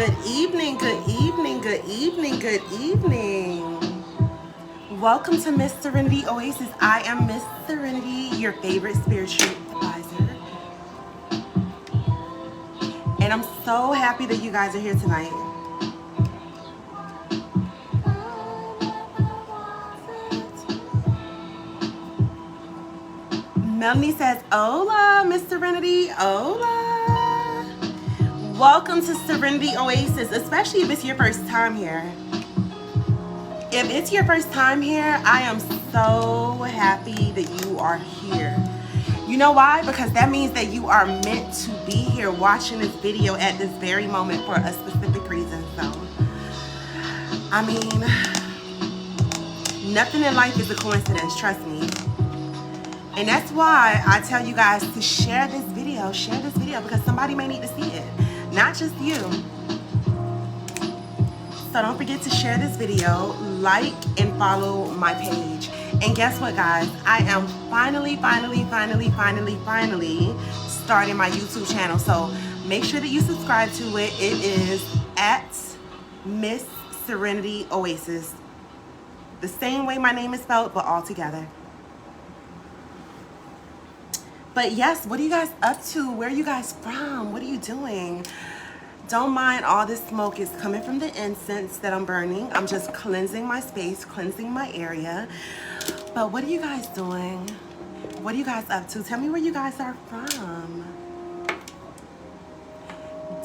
Good evening, good evening, good evening, good evening. Welcome to Miss Serenity Oasis. I am Miss Serenity, your favorite spiritual advisor. And I'm so happy that you guys are here tonight. Melanie says, hola, Miss Serenity, hola. Welcome to Serenity Oasis, especially if it's your first time here. If it's your first time here, I am so happy that you are here. You know why? Because that means that you are meant to be here watching this video at this very moment for a specific reason. So, I mean, nothing in life is a coincidence, trust me. And that's why I tell you guys to share this video because somebody may need to see it, not just you. So don't forget to share this video, like and follow my page. And guess what, guys? I am finally starting my YouTube channel. So make sure that you subscribe to it. It is at Miss Serenity Oasis. The same way my name is spelled, but all together. But yes, what are you guys up to? Where are you guys from? What are you doing? Don't mind all this smoke. Is coming from the incense that I'm burning. I'm just cleansing my space, cleansing my area. But what are you guys doing? What are you guys up to? Tell me where you guys are from.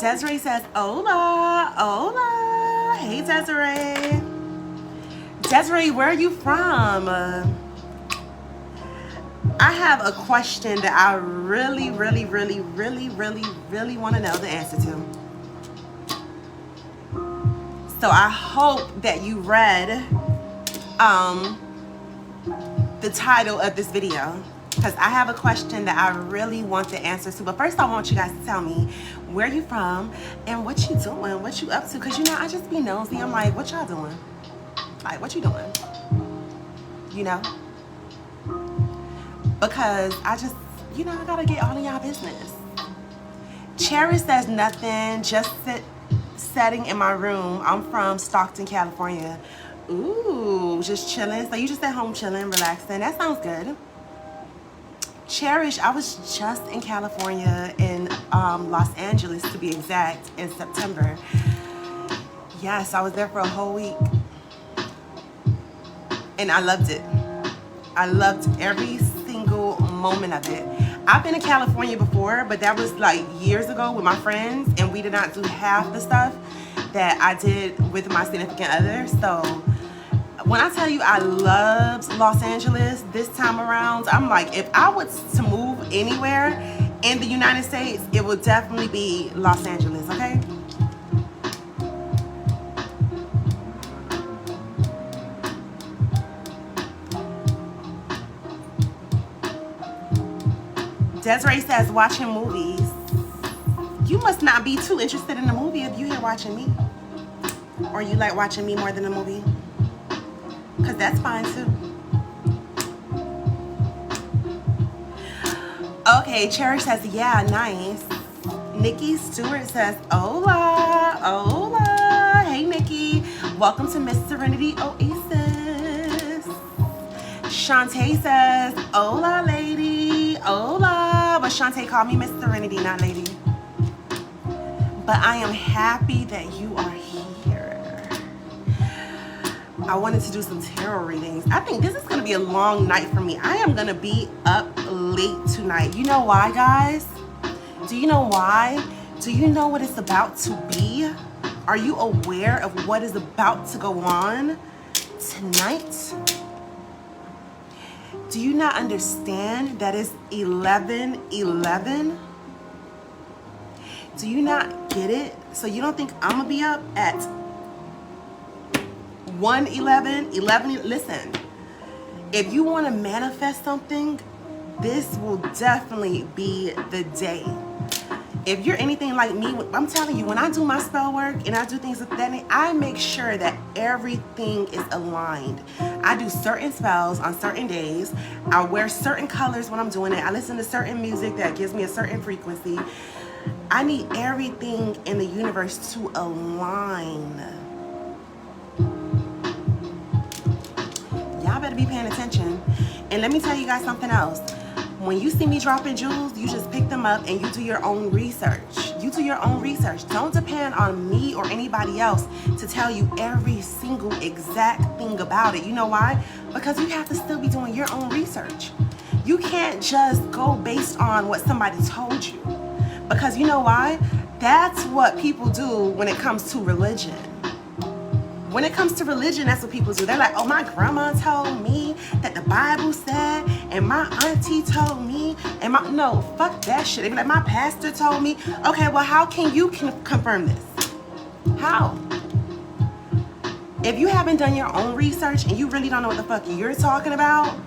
Desiree says, hola, hola. Hey, Desiree. Desiree, where are you from? I have a question that I really want to know the answer to. So I hope that you read the title of this video, because I have a question that I really want the answer to. But first I want you guys to tell me where you from and what you doing, what you up to. Because, you know, I just be nosy. I'm like, what y'all doing? Like, what you doing? You know? Because I just, you know, I gotta get all of y'all business. Cherish says nothing, just sitting in my room. I'm from Stockton, California. Ooh, just chilling. So you just at home chilling, relaxing. That sounds good. Cherish, I was just in California, in Los Angeles to be exact, in September. Yes, I was there for a whole week. And I loved it. I loved every single moment of it. I've been in California before, but that was like years ago with my friends, and we did not do half the stuff that I did with my significant other. So when I tell you I loved Los Angeles this time around, I'm like, if I was to move anywhere in the United States, it would definitely be Los Angeles, okay? Desiree says, watching movies. You must not be too interested in the movie if you're here watching me. Or you like watching me more than the movie. Because that's fine too. Okay, Cherish says, yeah, nice. Nikki Stewart says, hola, hola. Hey, Nikki. Welcome to Miss Serenity Oasis. Shantae says, hola, lady, hola. But Shantae called me Miss Serenity, not lady. But I am happy that you are here. I wanted to do some tarot readings. I think this is going to be a long night for me. I am going to be up late tonight. You know why, guys? Do you know why? Do you know what it's about to be? Are you aware of what is about to go on tonight? Do you not understand that it's 11:11? Do you not get it? So you don't think I'm gonna be up at 1:11, 11? Listen, if you want to manifest something, this will definitely be the day. If you're anything like me, I'm telling you, when I do my spell work and I do things with that, I make sure that everything is aligned. I do certain spells on certain days. I wear certain colors when I'm doing it. I listen to certain music that gives me a certain frequency. I need everything in the universe to align. Y'all better be paying attention. And let me tell you guys something else. When you see me dropping jewels, you just pick them up and you do your own research. You do your own research. Don't depend on me or anybody else to tell you every single exact thing about it. You know why? Because you have to still be doing your own research. You can't just go based on what somebody told you. Because you know why? That's what people do when it comes to religion. When it comes to religion, that's what people do. They're like, oh, my grandma told me that the Bible said, and my auntie told me, and no, fuck that shit. They be like, my pastor told me. Okay, well, how can you confirm this? How? If you haven't done your own research and you really don't know what the fuck you're talking about,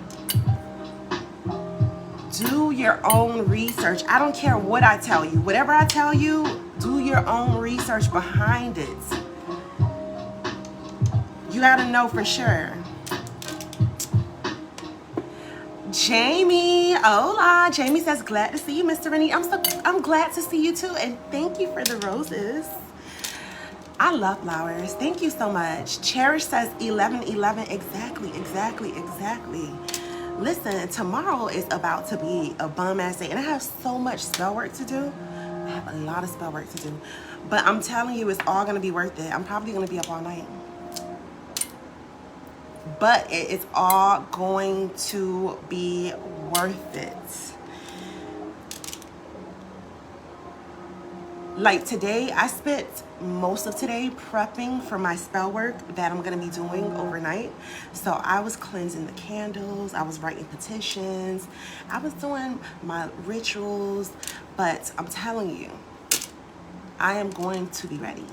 do your own research. I don't care what I tell you. Whatever I tell you, do your own research behind it. You gotta know for sure. Jamie, hola. Jamie says, glad to see you, Mr. Rennie. I'm glad to see you too, and thank you for the roses. I love flowers. Thank you so much. Cherish says 11/11. Exactly. Listen, tomorrow is about to be a bum ass day, and I have so much spell work to do. I have a lot of spell work to do, but I'm telling you, it's all gonna be worth it. I'm probably gonna be up all night, but it's all going to be worth it. Like today, I spent most of today prepping for my spell work that I'm going to be doing overnight. So I was cleansing the candles, I was writing petitions, I was doing my rituals, but I'm telling you, I am going to be ready.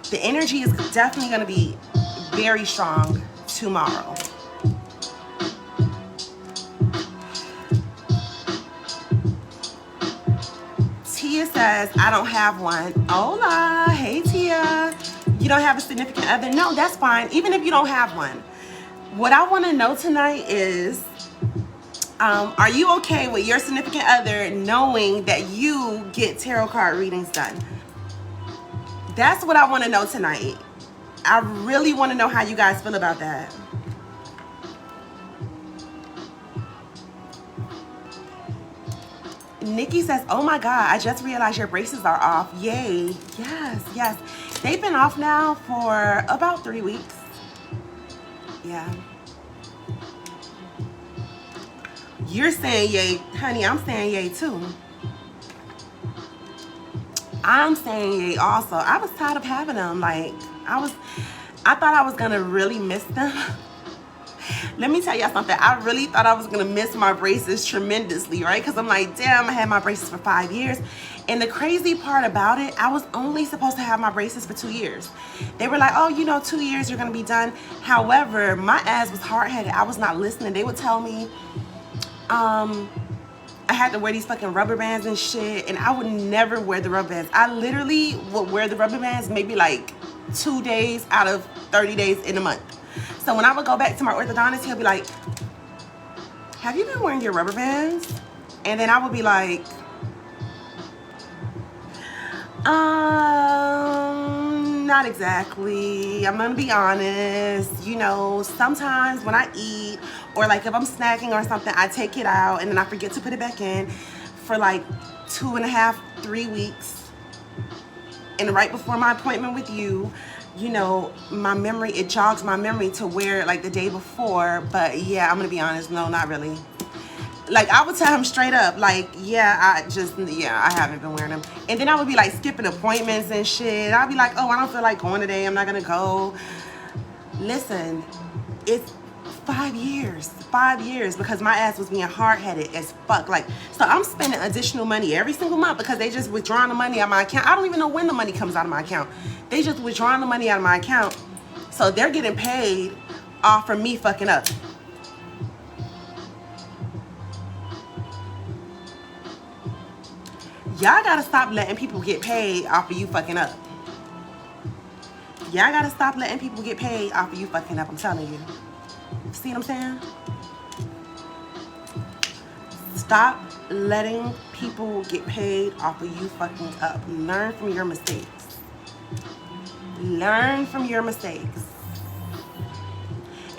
The energy is definitely going to be very strong tomorrow. Tia says, I don't have one. Hola. Hey, Tia. You don't have a significant other? No, that's fine. Even if you don't have one. What I want to know tonight is, are you okay with your significant other knowing that you get tarot card readings done? That's what I want to know tonight. I really want to know how you guys feel about that. Nikki says, oh my God, I just realized your braces are off. Yay. Yes. They've been off now for about 3 weeks. Yeah. You're saying yay. Honey, I'm saying yay too. I'm saying yay also. I was tired of having them. Like, I thought I was going to really miss them. Let me tell y'all something. I really thought I was going to miss my braces tremendously, right? Because I'm like, damn, I had my braces for 5 years. And the crazy part about it, I was only supposed to have my braces for 2 years. They were like, oh, 2 years, you're going to be done. However, my ass was hard-headed. I was not listening. They would tell me I had to wear these fucking rubber bands and shit. And I would never wear the rubber bands. I literally would wear the rubber bands maybe like 2 days out of 30 days in a month. So when I would go back to my orthodontist, he'll be like, have you been wearing your rubber bands? And then I would be like, not exactly. I'm gonna be honest. Sometimes when I eat or like if I'm snacking or something, I take it out and then I forget to put it back in for like 2.5, 3 weeks. And right before my appointment with you, my memory, it jogs my memory to wear it like the day before. But yeah, I'm gonna be honest, no, not really. Like, I would tell him straight up, like, I haven't been wearing them. And then I would be like skipping appointments and shit. I'd be like, oh, I don't feel like going today, I'm not gonna go. Listen, it's 5 years because my ass was being hard-headed as fuck. Like, so I'm spending additional money every single month because they just withdrawing the money out of my account. I don't even know when the money comes out of my account. They just withdrawing the money out of my account. So they're getting paid off for me fucking up. Y'all gotta stop letting people get paid off of you fucking up. Y'all gotta stop letting people get paid off of you fucking up, I'm telling you. See what I'm saying? Stop letting people get paid off of you fucking up. Learn from your mistakes. Learn from your mistakes.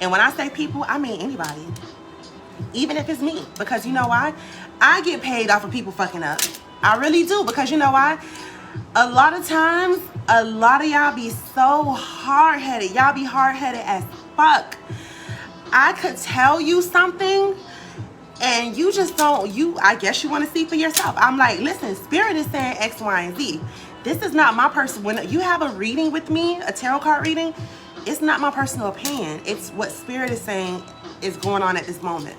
And when I say people, I mean anybody. Even if it's me. Because you know why? I get paid off of people fucking up. I really do. Because you know why? A lot of times, a lot of y'all be so hard-headed. Y'all be hard-headed as fuck. I could tell you something and you just don't, I guess you want to see for yourself. I'm like, listen, Spirit is saying X, Y, and Z. This is not my when you have a reading with me, a tarot card reading, it's not my personal opinion. It's what Spirit is saying is going on at this moment.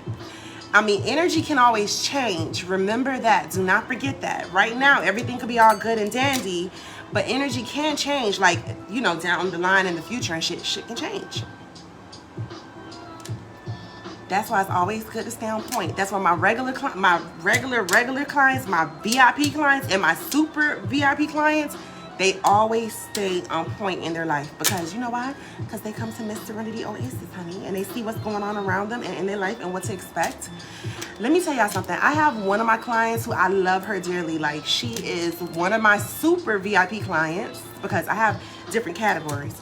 I mean, energy can always change. Remember that. Do not forget that. Right now, everything could be all good and dandy, but energy can change. Like, you know, down the line in the future and shit can change. That's why it's always good to stay on point. That's why my regular clients, my VIP clients, and my super VIP clients, they always stay on point in their life. Because you know why? Because they come to Miss Serenity Oasis, honey, and they see what's going on around them and in their life and what to expect. Let me tell y'all something. I have one of my clients who I love her dearly. Like, she is one of my super VIP clients because I have different categories.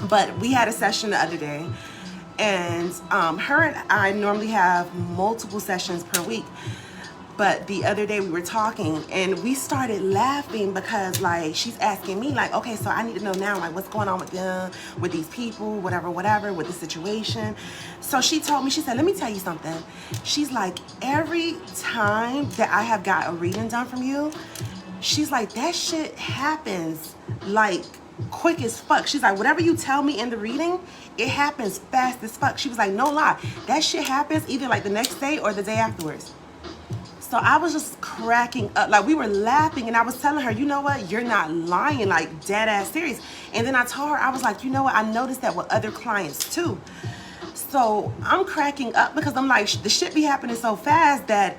But we had a session the other day. And her and I normally have multiple sessions per week. But the other day we were talking and we started laughing because like she's asking me like, okay, so I need to know now like what's going on with them, with these people, whatever, with the situation. So she told me, she said, let me tell you something. She's like, every time that I have got a reading done from you, she's like, that shit happens like quick as fuck. She's like, whatever you tell me in the reading, it happens fast as fuck. She was like, no lie, that shit happens either like the next day or the day afterwards. So I was just cracking up. Like, we were laughing and I was telling her, you know what, you're not lying, like dead ass serious. And then I told her, I was like, you know what, I noticed that with other clients too. So I'm cracking up because I'm like, the shit be happening so fast that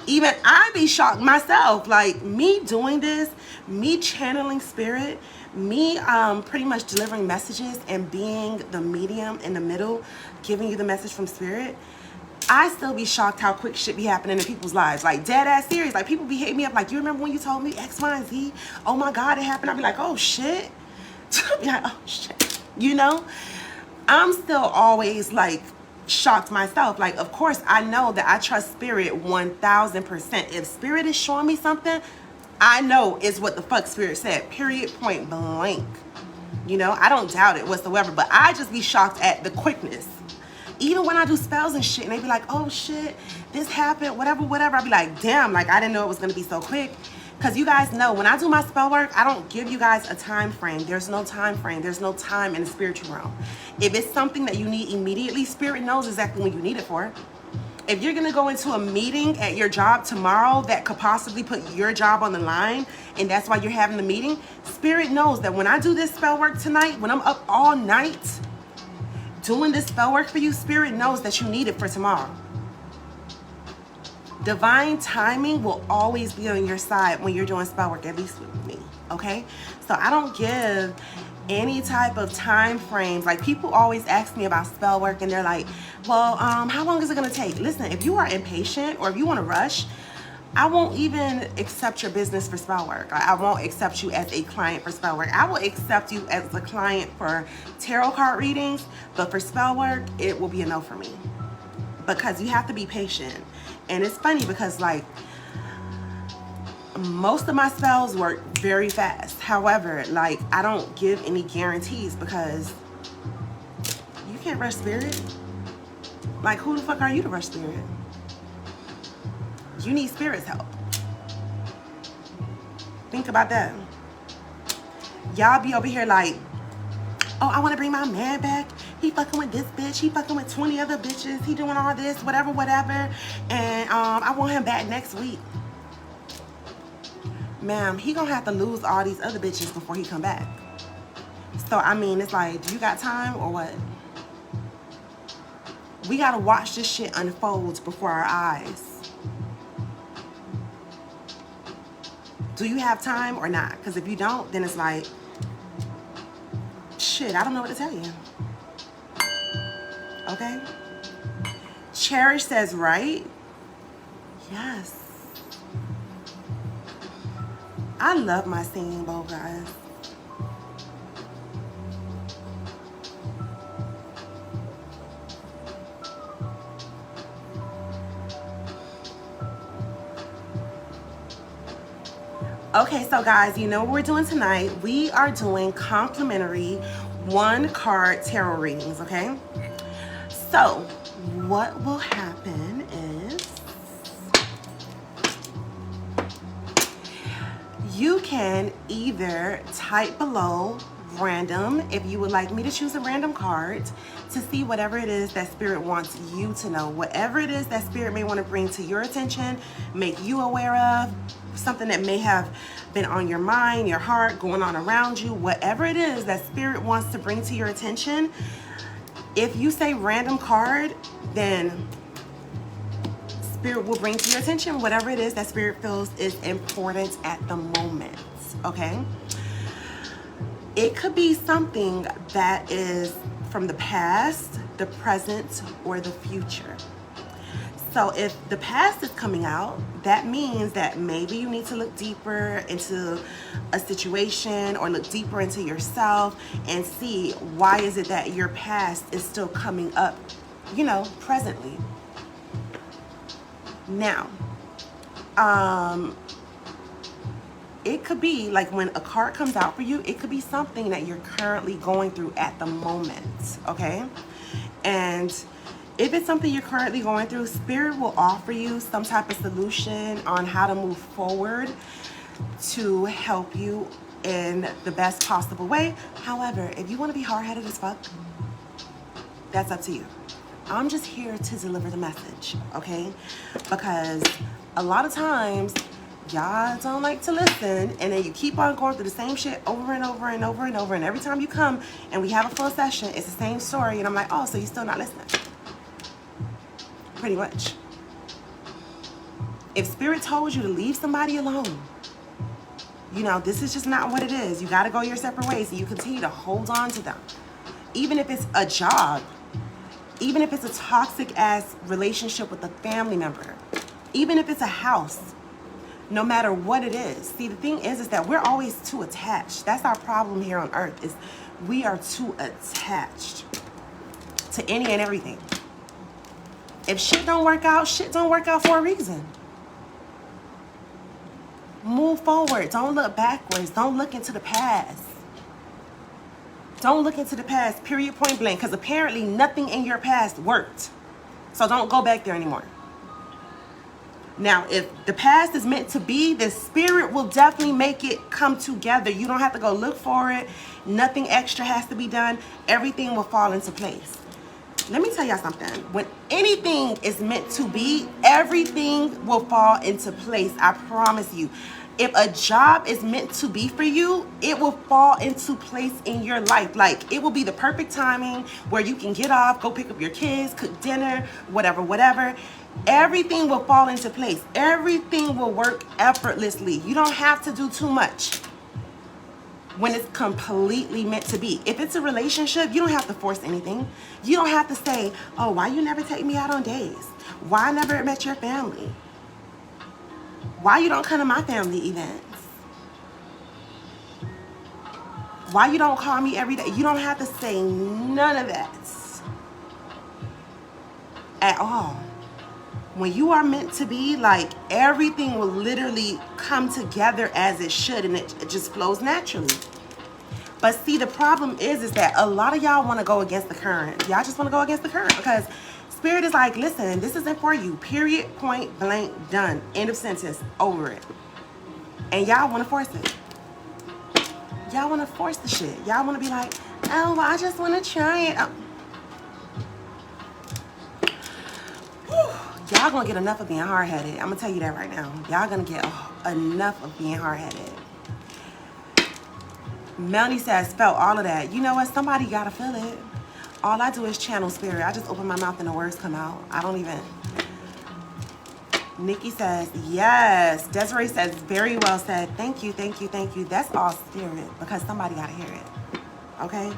even I be shocked myself. Like, me doing this, me channeling spirit, me pretty much delivering messages and being the medium in the middle, giving you the message from spirit, I still be shocked how quick shit be happening in people's lives. Like, dead ass serious. Like, people be hitting me up like, you remember when you told me X, Y, and Z? Oh my God, it happened. I'll be like, oh shit. I'll be like, oh shit. You know? I'm still always like shocked myself. Like, of course, I know that I trust spirit 1000%. If spirit is showing me something, I know it's what the fuck spirit said. Period, point blank. You know, I don't doubt it whatsoever, but I just be shocked at the quickness. Even when I do spells and shit and they be like, oh shit, this happened, whatever, I'll be like, damn, like I didn't know it was gonna be so quick. Because you guys know, when I do my spell work, I don't give you guys a time frame. There's no time frame. There's no time in the spiritual realm. If it's something that you need immediately, spirit knows exactly when you need it for. If you're gonna go into a meeting at your job tomorrow that could possibly put your job on the line, and that's why you're having the meeting, spirit knows that when I do this spell work tonight, when I'm up all night doing this spell work for you, spirit knows that you need it for tomorrow. Divine timing will always be on your side when you're doing spell work, at least with me, okay? So I don't give any type of time frames. Like, people always ask me about spell work and they're like, well, how long is it gonna take? Listen, if you are impatient or if you wanna rush, I won't even accept your business for spell work. I won't accept you as a client for spell work. I will accept you as a client for tarot card readings, but for spell work, it will be a no for me. Because you have to be patient. And it's funny because like, most of my spells work very fast. However, like, I don't give any guarantees because you can't rush spirit. Like, who the fuck are you to rush spirit? You need spirit's help. Think about that. Y'all be over here like, oh, I want to bring my man back. He fucking with this bitch. He fucking with 20 other bitches. He doing all this, whatever. And I want him back next week. Ma'am, he gonna have to lose all these other bitches before he come back. So, I mean, it's like, do you got time or what? We gotta watch this shit unfold before our eyes. Do you have time or not? Because if you don't, then it's like, shit, I don't know what to tell you. Okay? Cherish says, right? Yes. I love my singing bowl, guys. Okay, so guys, you know what we're doing tonight? We are doing complimentary 1-card tarot readings, okay? So, what will happen is you can either type below random if you would like me to choose a random card to see whatever it is that Spirit wants you to know. Whatever it is that Spirit may want to bring to your attention, make you aware of, something that may have been on your mind, your heart, going on around you, whatever it is that Spirit wants to bring to your attention. If you say random card, then Spirit will bring to your attention whatever it is that Spirit feels is important at the moment, okay? It could be something that is from the past, the present, or the future. So if the past is coming out, that means that maybe you need to look deeper into a situation or look deeper into yourself and see why is it that your past is still coming up, you know, presently. Now, it could be like when a card comes out for you, it could be something that you're currently going through at the moment, okay? And if it's something you're currently going through, Spirit will offer you some type of solution on how to move forward to help you in the best possible way. However, if you want to be hard-headed as fuck, that's up to you. I'm just here to deliver the message, okay? Because a lot of times, y'all don't like to listen, and then you keep on going through the same shit over and over and over and over, and every time you come and we have a full session, it's the same story, and I'm like, oh, so you're still not listening. Pretty much. If Spirit told you to leave somebody alone, you know, this is just not what it is. You got to go your separate ways, and you continue to hold on to them. Even if it's a job, even if it's a toxic ass relationship with a family member, even if it's a house, no matter what it is. See, the thing is that we're always too attached. That's our problem here on earth, is we are too attached to any and everything. If shit don't work out for a reason. Move forward. Don't look backwards. Don't look into the past. Don't look into the past, period, point blank, because apparently nothing in your past worked. So don't go back there anymore. Now, if the past is meant to be, the Spirit will definitely make it come together. You don't have to go look for it. Nothing extra has to be done. Everything will fall into place. Let me tell y'all something. When anything is meant to be, everything will fall into place. I promise you. If a job is meant to be for you, it will fall into place in your life. Like, it will be the perfect timing where you can get off, go pick up your kids, cook dinner, whatever. Everything will fall into place. Everything will work effortlessly. You don't have to do too much when it's completely meant to be. If it's a relationship, you don't have to force anything. You don't have to say, oh, why you never take me out on dates? Why I never met your family? Why you don't come to my family events? Why you don't call me every day? You don't have to say none of that at all. When you are meant to be, like, everything will literally come together as it should, and it just flows naturally. But see, the problem is that a lot of y'all want to go against the current. Y'all just want to go against the current because Spirit is like, listen, this isn't for you. Period, point blank, done. End of sentence, over it. And y'all want to force it. Y'all want to force the shit. Y'all want to be like, oh, well, I just want to try it. Y'all gonna get enough of being hard-headed. I'm gonna tell you that right now. Y'all gonna get enough of being hard-headed. Melanie says, felt all of that. You know what? Somebody gotta feel it. All I do is channel Spirit. I just open my mouth and the words come out. I don't even. Nikki says, yes. Desiree says, very well said. Thank you, thank you, thank you. That's all Spirit, because somebody gotta hear it. Okay?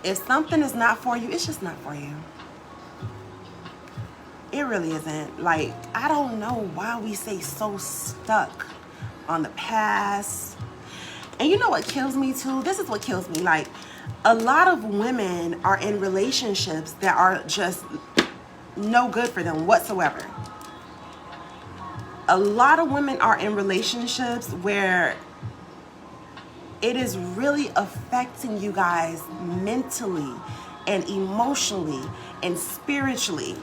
If something is not for you, it's just not for you. It really isn't. Like, I don't know why we stay so stuck on the past. And you know what kills me too? This is what kills me. Like, a lot of women are in relationships that are just no good for them whatsoever. A lot of women are in relationships where it is really affecting you guys mentally and emotionally and spiritually.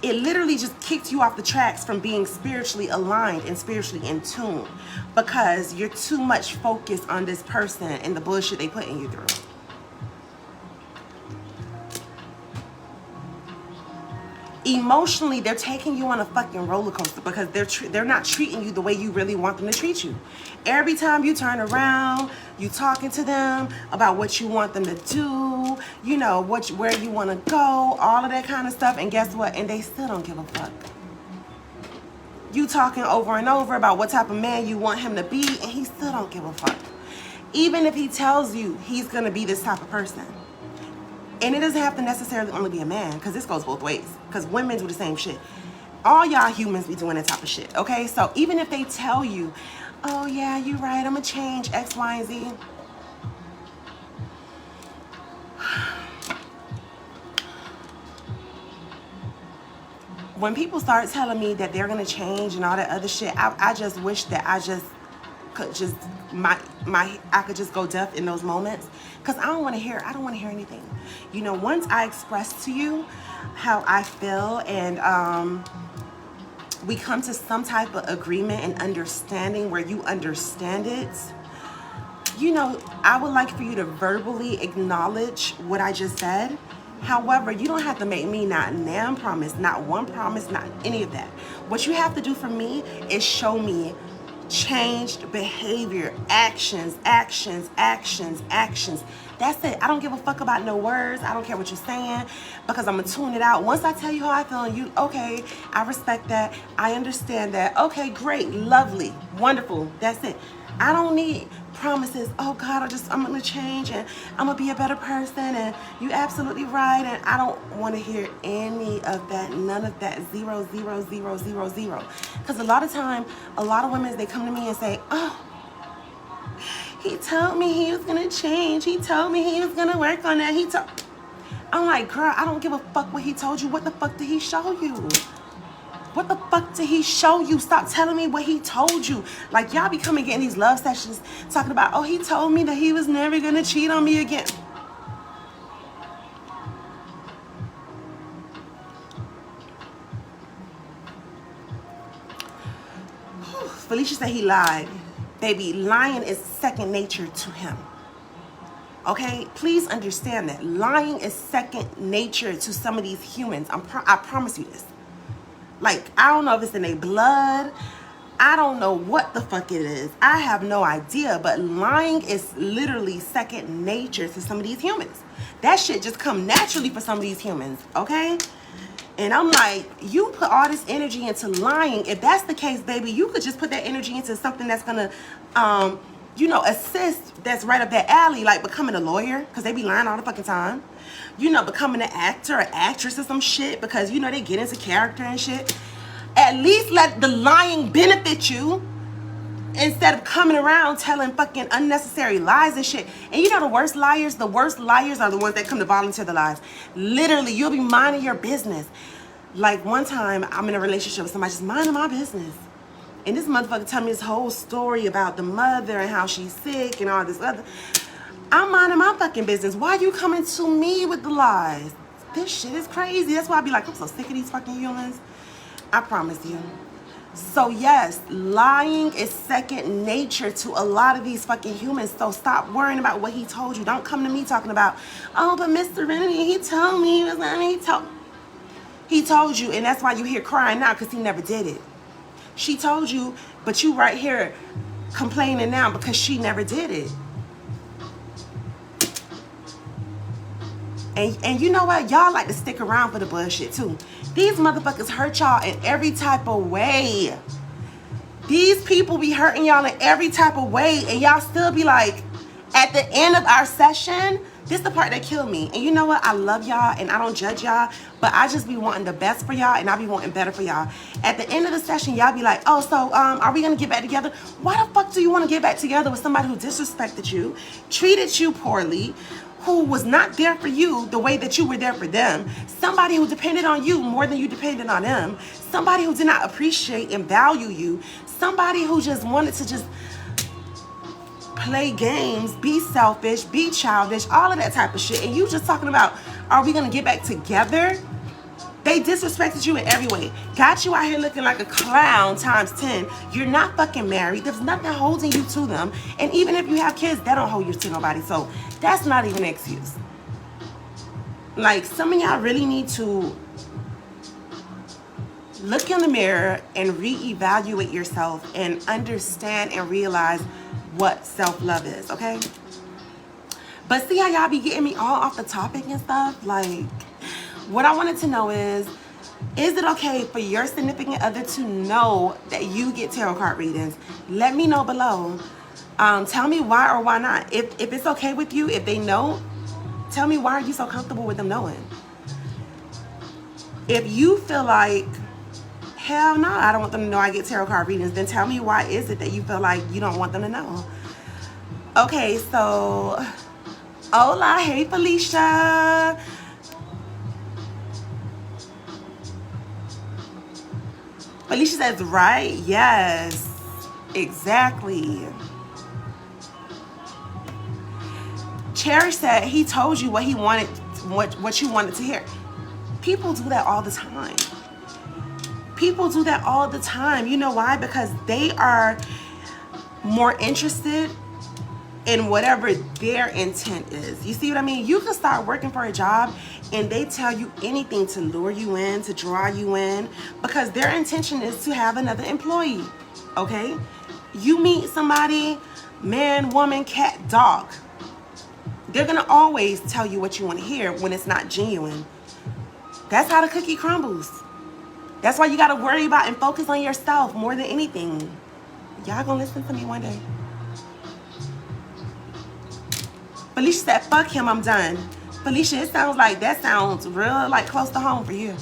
It literally just kicked you off the tracks from being spiritually aligned and spiritually in tune because you're too much focused on this person and the bullshit they putting you through. Emotionally, they're taking you on a fucking roller coaster because they're not treating you the way you really want them to treat you. Every time you turn around, you talking to them about what you want them to do, you know, where you want to go, all of that kind of stuff. And guess what? And they still don't give a fuck. You talking over and over about what type of man you want him to be, and he still don't give a fuck. Even if he tells you he's gonna be this type of person. And it doesn't have to necessarily only be a man, because this goes both ways. Because women do the same shit. All y'all humans be doing that type of shit, okay? So even if they tell you, oh yeah, you're right, I'm gonna change X, Y, and Z. When people start telling me that they're gonna change and all that other shit, I just wish that I just could just I could just go deaf in those moments, because I don't want to hear anything. You know, once I express to you how I feel and we come to some type of agreement and understanding where you understand it, you know, I would like for you to verbally acknowledge what I just said. However, you don't have to make me not nan promise, not one promise, not any of that. What you have to do for me is show me changed behavior, actions. That's it. I don't give a fuck about no words. I don't care what you're saying, because I'm gonna tune it out. Once I tell you how I feel and you, okay, I respect that, I understand that, okay, great, lovely, wonderful, that's it. I don't need promises. Oh God, I'm gonna change and I'm gonna be a better person and you absolutely right, and I don't want to hear any of that, none of that, 0, 0, 0, 0, 0. Because a lot of time, a lot of women, they come to me and say, oh, he told me he was gonna change, he told me he was gonna work on that, I'm like, girl, I don't give a fuck what he told you. What the fuck did he show you? What the fuck did he show you? Stop telling me what he told you. Like, y'all be coming getting these love sessions talking about, oh, he told me that he was never gonna cheat on me again. Felicia said he lied. Baby, lying is second nature to him. Okay? Please understand that. Lying is second nature to some of these humans. I promise you this. Like, I don't know if it's in their blood. I don't know what the fuck it is. I have no idea. But lying is literally second nature to some of these humans. That shit just come naturally for some of these humans, okay? And I'm like, you put all this energy into lying. If that's the case, baby, you could just put that energy into something that's gonna, you know, assist, that's right up that alley, like becoming a lawyer, because they be lying all the fucking time. You know, becoming an actor or actress or some shit, because, you know, they get into character and shit. At least let the lying benefit you, instead of coming around telling fucking unnecessary lies and shit. And you know the worst liars are the ones that come to volunteer the lies. Literally, you'll be minding your business. Like, one time, I'm in a relationship with somebody just minding my business. And this motherfucker told me this whole story about the mother and how she's sick and all this other. I'm minding my fucking business. Why are you coming to me with the lies? This shit is crazy. That's why I be like, I'm so sick of these fucking humans. I promise you. So yes, lying is second nature to a lot of these fucking humans. So stop worrying about what he told you. Don't come to me talking about, oh, but Mr. Serenity, he told me, he told you, and that's why you here crying now, because he never did it. She told you, but you right here complaining now because she never did it. And you know what? Y'all like to stick around for the bullshit too. These motherfuckers hurt y'all in every type of way. These people be hurting y'all in every type of way, and y'all still be like, at the end of our session, This the part that killed me. And you know what? I love y'all and I don't judge y'all, but I just be wanting the best for y'all and I be wanting better for y'all. At the end of the session, y'all be like, oh, so are we gonna get back together? Why the fuck do you want to get back together with somebody who disrespected you, treated you poorly, who was not there for you the way that you were there for them, somebody who depended on you more than you depended on them, somebody who did not appreciate and value you, somebody who just wanted to just play games, be selfish, be childish, all of that type of shit. And you just talking about, are we gonna get back together? They disrespected you in every way. Got you out here looking like a clown times 10. You're not fucking married. There's nothing holding you to them. And even if you have kids, that don't hold you to nobody. So that's not even an excuse. Like, some of y'all really need to look in the mirror and reevaluate yourself and understand and realize what self-love is, okay? But see how y'all be getting me all off the topic and stuff? Like, what I wanted to know is it okay for your significant other to know that you get tarot card readings? Let me know below. Tell me why or why not. If it's okay with you, if they know, tell me why are you so comfortable with them knowing? If you feel like, hell no, I don't want them to know I get tarot card readings, then tell me why is it that you feel like you don't want them to know? Okay, so, hola, hey Felicia. Felicia says, right, yes, exactly. Cherish said he told you what he wanted, what you wanted to hear. People do that all the time. People do that all the time. You know why? Because they are more interested in whatever their intent is. You see what I mean? You can start working for a job and they tell you anything to lure you in, to draw you in, because their intention is to have another employee, okay? You meet somebody, man, woman, cat, dog. They're gonna always tell you what you want to hear when it's not genuine. That's how the cookie crumbles. That's why you gotta worry about and focus on yourself more than anything. Y'all gonna listen to me one day. Felicia said, fuck him, I'm done. Felicia, it sounds like that sounds real like close to home for you.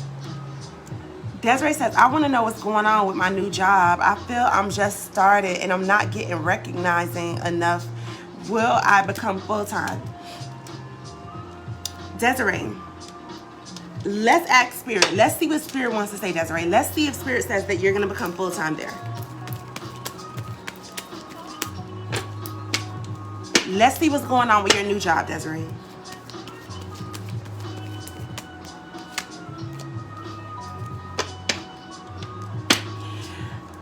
Desiree says, I want to know what's going on with my new job. I feel I'm just started and I'm not getting recognizing enough. Will I become full-time? Desiree, let's ask Spirit. Let's see what Spirit wants to say, Desiree. Let's see if Spirit says that you're going to become full-time there. Let's see what's going on with your new job, Desiree.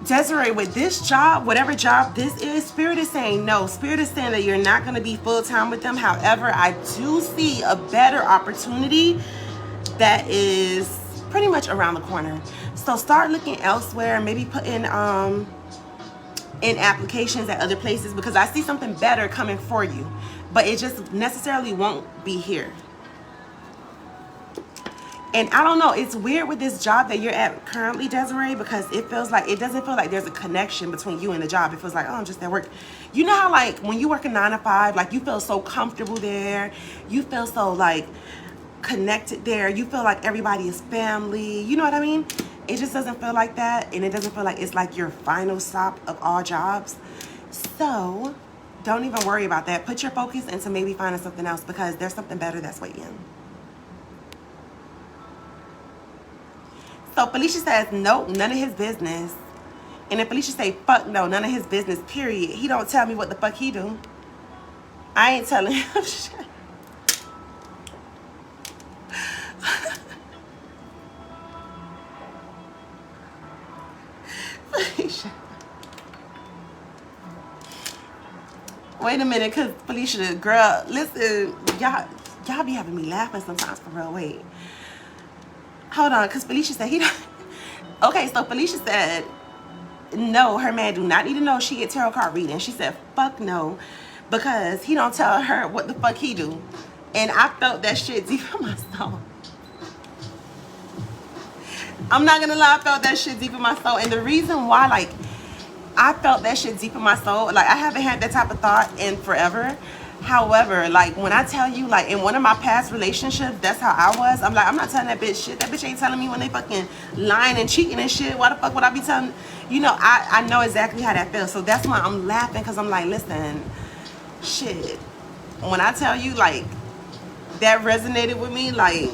Desiree, with this job, whatever job this is, Spirit is saying no. Spirit is saying that you're not going to be full-time with them. However, I do see a better opportunity that is pretty much around the corner. So start looking elsewhere. Maybe put in applications at other places, because I see something better coming for you, but it just necessarily won't be here. And I don't know, it's weird with this job that you're at currently, Desiree, because it doesn't feel like there's a connection between you and the job. It feels like, oh, I'm just at work. You know how, like, when you work a 9 to 5, like, you feel so comfortable there. You feel so, like, connected there. You feel like everybody is family. You know what I mean? It just doesn't feel like that, and it doesn't feel like it's like your final stop of all jobs. So don't even worry about that. Put your focus into maybe finding something else, because there's something better that's waiting. So Felicia says, nope, none of his business. And then Felicia say, fuck no, none of his business, period. He don't tell me what the fuck he do. I ain't telling him shit. Felicia. Wait a minute, because Felicia, girl, listen, y'all be having me laughing sometimes for real. Wait. Hold on, because Felicia said he don't. Okay, so Felicia said, no, her man do not need to know she get tarot card reading. She said, fuck no, because he don't tell her what the fuck he do. And I felt that shit deep in my soul. I'm not gonna lie, I felt that shit deep in my soul. And the reason why, like, I felt that shit deep in my soul, like, I haven't had that type of thought in forever. However, like when I tell you, like in one of my past relationships, that's how I was. I'm like, I'm not telling that bitch shit. That bitch ain't telling me when they fucking lying and cheating and shit. Why the fuck would I be telling? You know, I know exactly how that feels. So that's why I'm laughing, because I'm like, listen, shit. When I tell you, like, that resonated with me, like,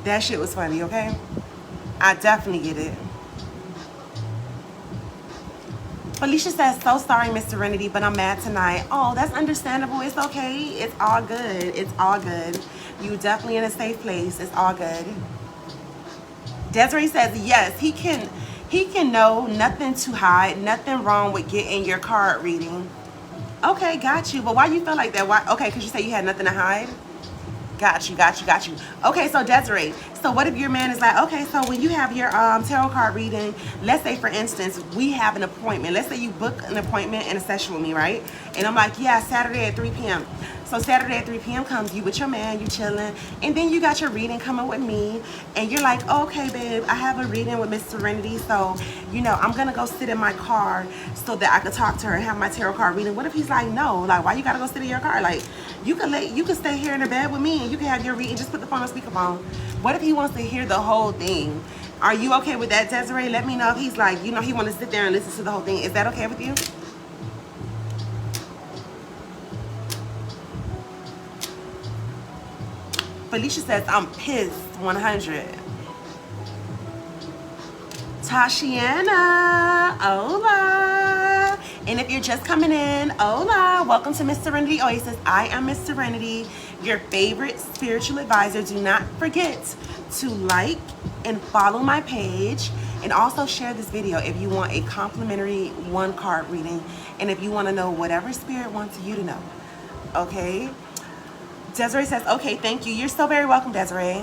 that shit was funny, okay? I definitely get it. Felicia says, so sorry, Miss Serenity, but I'm mad tonight. Oh, that's understandable. It's okay. It's all good. It's all good. You definitely in a safe place. It's all good. Desiree says, yes, he can know, nothing to hide, nothing wrong with getting your card reading. Okay, got you. But why you feel like that? Why? Okay, because you say you had nothing to hide? Got you. Okay, so Desiree, so what if your man is like, okay, so when you have your tarot card reading, let's say for instance, we have an appointment. Let's say you book an appointment and a session with me, right? And I'm like, yeah, Saturday at 3 p.m. So Saturday at 3 p.m. comes, you with your man, you chilling, and then you got your reading coming with me, and you're like, okay, babe, I have a reading with Miss Serenity, so, you know, I'm gonna go sit in my car so that I could talk to her and have my tarot card reading. What if he's like, no, like, why you gotta go sit in your car? Like, you can stay here in the bed with me and you can have your reading, just put the phone on speakerphone. What if he wants to hear the whole thing? Are you okay with that, Desiree? Let me know if he's like, you know, he wants to sit there and listen to the whole thing. Is that okay with you? Felicia says, I'm pissed, 100. Tashiana, hola. And if you're just coming in, hola, welcome to Miss Serenity Oasis. I am Miss Serenity, your favorite spiritual advisor. Do not forget to like and follow my page, and also share this video if you want a complimentary one card reading, and if you want to know whatever spirit wants you to know, okay? Desiree says, okay, thank you. You're so very welcome, Desiree.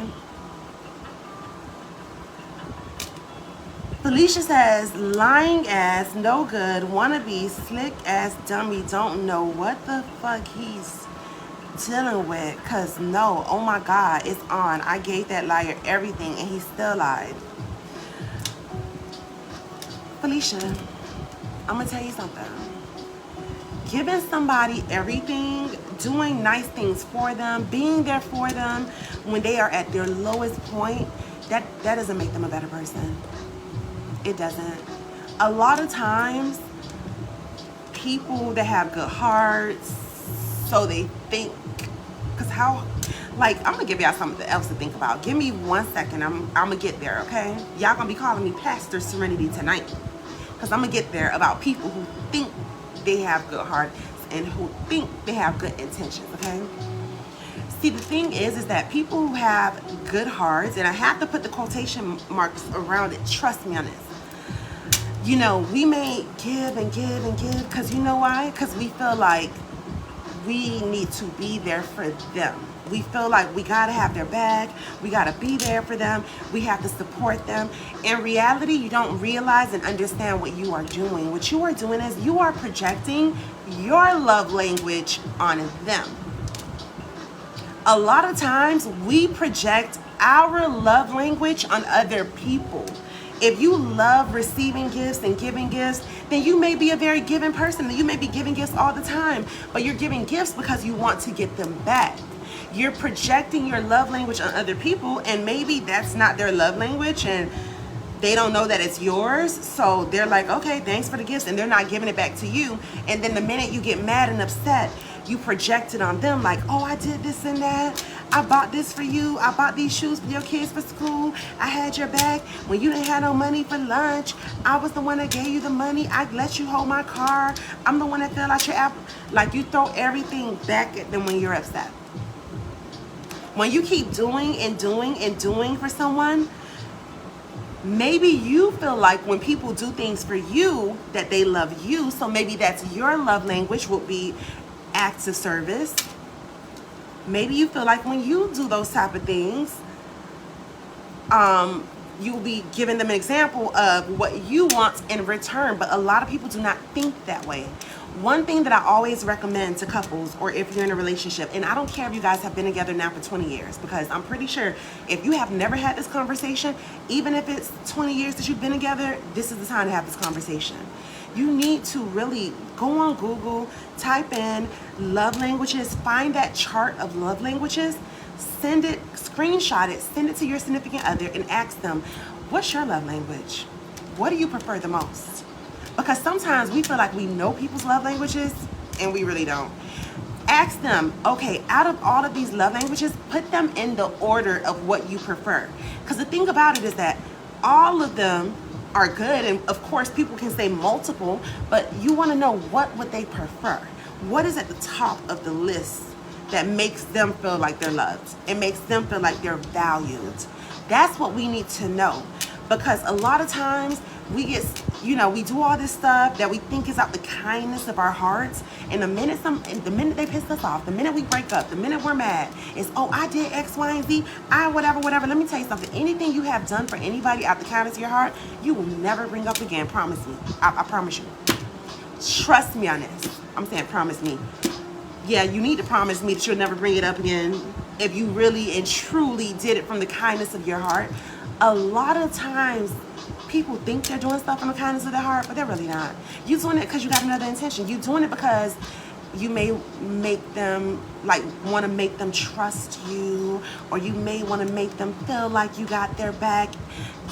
Felicia says, lying ass, no good, wannabe, slick ass dummy, don't know what the fuck he's dealing with, cause no, oh my God, it's on. I gave that liar everything and he still lied. Felicia, I'm gonna tell you something. Giving somebody everything, doing nice things for them, being there for them when they are at their lowest point, that doesn't make them a better person. It doesn't. A lot of times, people that have good hearts, so they think, because how, like, I'm gonna give y'all something else to think about. Give me 1 second, I'm gonna get there, okay? Y'all gonna be calling me Pastor Serenity tonight, because I'm gonna get there about people who think they have good hearts and who think they have good intentions, okay? See, the thing is that people who have good hearts, and I have to put the quotation marks around it, trust me on this. You know, we may give and give and give, because you know why? Because we feel like we need to be there for them. We feel like we gotta have their back, we gotta be there for them, we have to support them. In reality, you don't realize and understand what you are doing. What you are doing is you are projecting your love language on them. A lot of times we project our love language on other people. If you love receiving gifts and giving gifts, then you may be a very giving person. You may be giving gifts all the time, but you're giving gifts because you want to get them back. You're projecting your love language on other people, and maybe that's not their love language, and they don't know that it's yours. So they're like, okay, thanks for the gifts, and they're not giving it back to you. And then the minute you get mad and upset, you project it on them like, oh, I did this and that. I bought this for you. I bought these shoes for your kids for school. I had your back when you didn't have no money for lunch. I was the one that gave you the money. I let you hold my car. I'm the one that filled out your app. Like, you throw everything back at them when you're upset. When you keep doing and doing and doing for someone, maybe you feel like when people do things for you that they love you. So maybe that's your love language, would be acts of service. Maybe you feel like when you do those type of things, you'll be giving them an example of what you want in return. But a lot of people do not think that way. One thing that I always recommend to couples, or if you're in a relationship, and I don't care if you guys have been together now for 20 years, because I'm pretty sure if you have never had this conversation, even if it's 20 years that you've been together, this is the time to have this conversation. You need to really go on Google, type in love languages, find that chart of love languages, send it, screenshot it, send it to your significant other and ask them, what's your love language? What do you prefer the most? Because sometimes we feel like we know people's love languages and we really don't. Ask them, okay, out of all of these love languages, put them in the order of what you prefer. Because the thing about it is that all of them are good, and of course people can say multiple, but you want to know what would they prefer. What is at the top of the list that makes them feel like they're loved? It makes them feel like they're valued. That's what we need to know, because a lot of times we get, we do all this stuff that we think is out the kindness of our hearts, and the minute they piss us off, the minute we break up, the minute we're mad, is, oh, I did X, Y, and Z, whatever. Let me tell you something. Anything you have done for anybody out the kindness of your heart, you will never bring up again. Promise me. I promise you. Trust me on this. I'm saying promise me. Yeah, you need to promise me that you'll never bring it up again if you really and truly did it from the kindness of your heart. A lot of times, people think they're doing stuff from the kindness of their heart, but they're really not. You're doing it because you got another intention. You're doing it because you may make them, want to make them trust you, or you may want to make them feel like you got their back.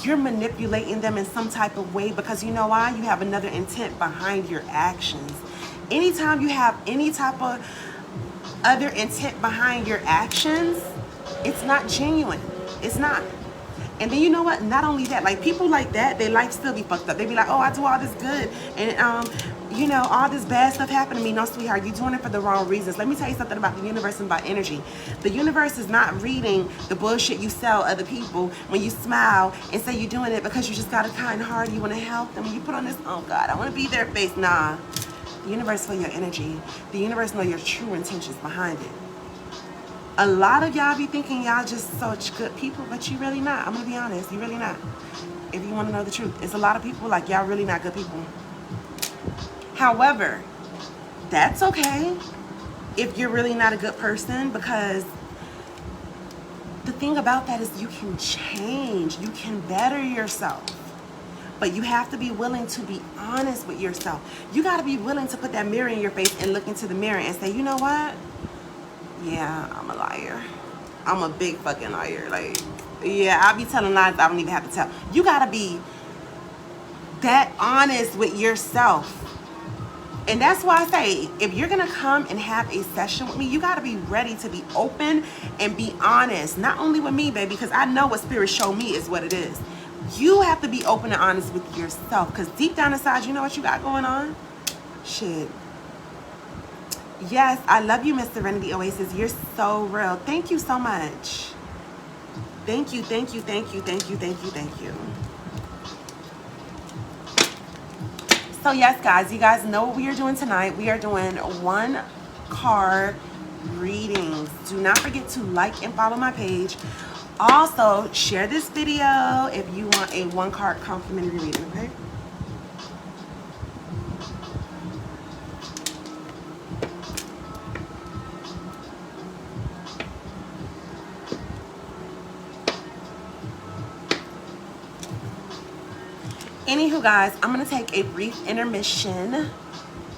You're manipulating them in some type of way because you know why? You have another intent behind your actions. Anytime you have any type of other intent behind your actions, it's not genuine. It's not. And then you know what? Not only that, people like that, their life still be fucked up. They be like, oh, I do all this good, and all this bad stuff happened to me. No, sweetheart, you're doing it for the wrong reasons. Let me tell you something about the universe and about energy. The universe is not reading the bullshit you sell other people when you smile and say you're doing it because you just got a kind heart, you want to help them, and you put on this, oh God, I want to be their face. Nah. The universe feel your energy. The universe know your true intentions behind it. A lot of y'all be thinking y'all just such good people, but you really not. I'm gonna be honest, you really not. If you want to know the truth, it's a lot of people like y'all really not good people. However, that's okay if you're really not a good person, because the thing about that is you can change, you can better yourself. But you have to be willing to be honest with yourself. You got to be willing to put that mirror in your face and look into the mirror and say, you know what? Yeah, I'm a liar. I'm a big fucking liar. Yeah, I'll be telling lies I don't even have to tell. You got to be that honest with yourself. And that's why I say, if you're going to come and have a session with me, you got to be ready to be open and be honest. Not only with me, baby, because I know what spirit showed me is what it is. You have to be open and honest with yourself, because deep down inside, you know what you got going on? Shit. Yes, I love you, Miss Serenity Oasis. You're so real. Thank you so much. Thank you, thank you, thank you, thank you, thank you, thank you. So yes, guys, you guys know what we are doing tonight. We are doing 1 card readings. Do not forget to like and follow my page. Also, share this video if you want a 1 card complimentary reading, okay? Anywho, guys, I'm going to take a brief intermission,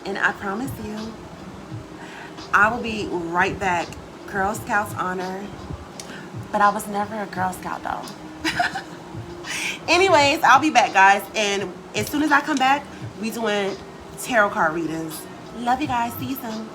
and I promise you, I will be right back. Girl Scouts honor. But I was never a Girl Scout, though. Anyways, I'll be back, guys. And as soon as I come back, we doing tarot card readings. Love you guys. See you soon.